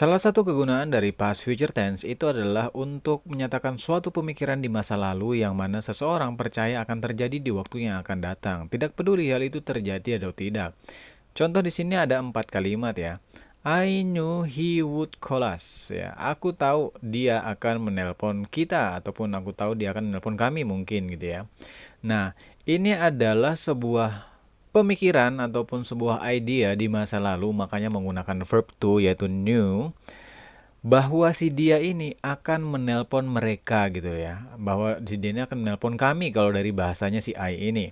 Salah satu kegunaan dari past future tense itu adalah untuk menyatakan suatu pemikiran di masa lalu yang mana seseorang percaya akan terjadi di waktu yang akan datang. Tidak peduli hal itu terjadi atau tidak. Contoh di sini ada 4 kalimat ya. I knew he would call us. Ya, aku tahu dia akan menelpon kita ataupun aku tahu dia akan menelpon kami mungkin gitu ya. Nah, ini adalah sebuah pemikiran ataupun sebuah idea di masa lalu, makanya menggunakan verb to yaitu knew, bahwa si dia ini akan menelpon mereka gitu ya, bahwa si dia ini akan menelpon kami kalau dari bahasanya si I ini.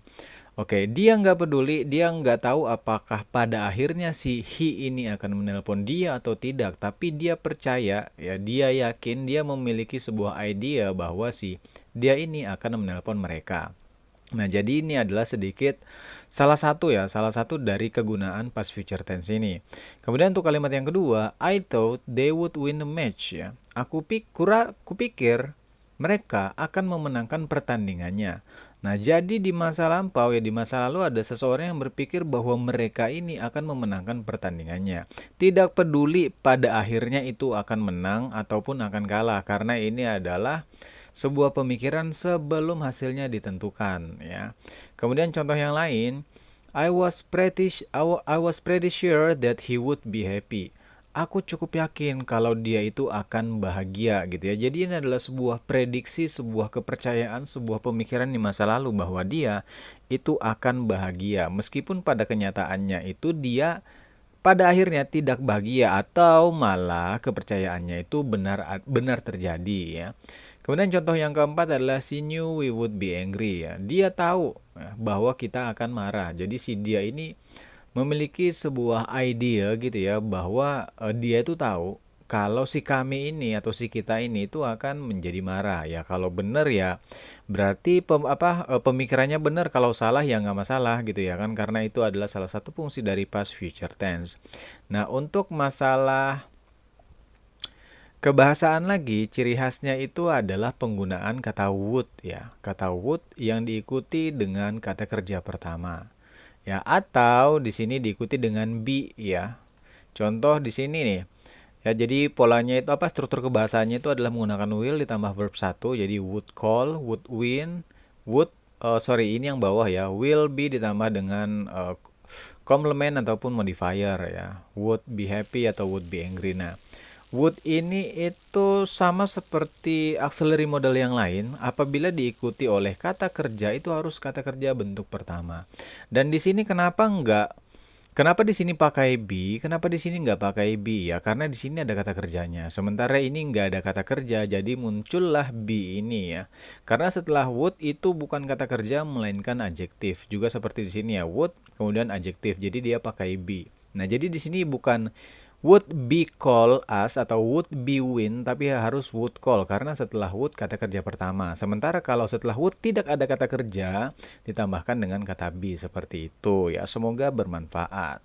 Oke, dia nggak peduli, dia nggak tahu apakah pada akhirnya si he ini akan menelpon dia atau tidak, tapi dia percaya, ya dia yakin, dia memiliki sebuah idea bahwa si dia ini akan menelpon mereka. Nah, jadi ini adalah sedikit salah satu dari kegunaan past future tense ini. Kemudian untuk kalimat yang kedua, I thought they would win the match ya. Kupikir mereka akan memenangkan pertandingannya. Nah, jadi di masa lampau ya, di masa lalu ada seseorang yang berpikir bahwa mereka ini akan memenangkan pertandingannya. Tidak peduli pada akhirnya itu akan menang ataupun akan kalah, karena ini adalah sebuah pemikiran sebelum hasilnya ditentukan ya. Kemudian contoh yang lain, I was pretty sure that he would be happy. Aku cukup yakin kalau dia itu akan bahagia gitu ya. Jadi ini adalah sebuah prediksi, sebuah kepercayaan, sebuah pemikiran di masa lalu bahwa dia itu akan bahagia. Meskipun pada kenyataannya itu dia pada akhirnya tidak bahagia atau malah kepercayaannya itu benar terjadi ya. Kemudian contoh yang keempat adalah she knew we would be angry ya. Dia tahu ya, bahwa kita akan marah. Jadi si dia ini memiliki sebuah idea gitu ya bahwa dia itu tahu kalau si kami ini atau si kita ini itu akan menjadi marah ya. Kalau benar ya berarti pemikirannya benar, kalau salah ya nggak masalah gitu ya kan, karena itu adalah salah satu fungsi dari past future tense. Nah, untuk masalah kebahasaan lagi, ciri khasnya itu adalah penggunaan kata would ya. Kata would yang diikuti dengan kata kerja pertama. Ya, atau di sini diikuti dengan be ya. Contoh di sini nih. Ya, jadi polanya itu struktur kebahasaannya itu adalah menggunakan will ditambah verb satu. Jadi would call, would win, ini yang bawah ya. Will be ditambah dengan complement ataupun modifier ya. Would be happy atau would be angry. Nah, would ini itu sama seperti auxiliary model yang lain, apabila diikuti oleh kata kerja itu harus kata kerja bentuk pertama. Dan di sini kenapa di sini pakai be, kenapa di sini nggak pakai be ya? Karena di sini ada kata kerjanya. Sementara ini nggak ada kata kerja, jadi muncullah be ini ya. Karena setelah would itu bukan kata kerja melainkan adjektif. Juga seperti di sini ya, would kemudian adjektif. Jadi dia pakai be. Nah, jadi di sini bukan would be call us atau would be win, tapi harus would call karena setelah would kata kerja pertama. Sementara kalau setelah would tidak ada kata kerja, ditambahkan dengan kata be seperti itu ya. Semoga bermanfaat.